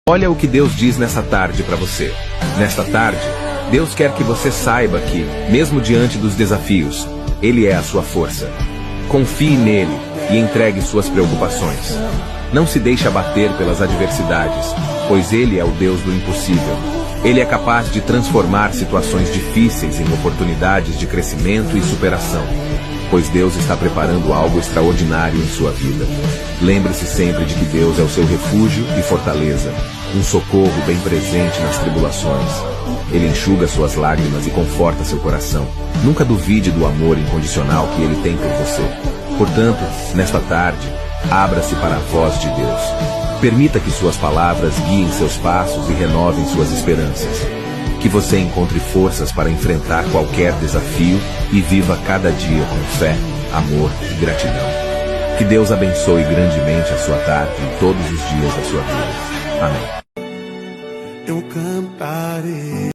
Olha o que Deus diz nessa tarde para você. Nesta tarde, Deus quer que você saiba que, mesmo diante dos desafios, Ele é a sua força. Confie nele e entregue suas preocupações. Não se deixe abater pelas adversidades, pois Ele é o Deus do impossível. Ele é capaz de transformar situações difíceis em oportunidades de crescimento e superação, pois Deus está preparando algo extraordinário em sua vida. Lembre-se sempre de que Deus é o seu refúgio e fortaleza, um socorro bem presente nas tribulações. Ele enxuga suas lágrimas e conforta seu coração. Nunca duvide do amor incondicional que Ele tem por você. Portanto, nesta tarde, abra-se para a voz de Deus. Permita que suas palavras guiem seus passos e renovem suas esperanças. Que você encontre forças para enfrentar qualquer desafio e viva cada dia com fé, amor e gratidão. Que Deus abençoe grandemente a sua tarde e todos os dias da sua vida. Amém. Eu cantarei.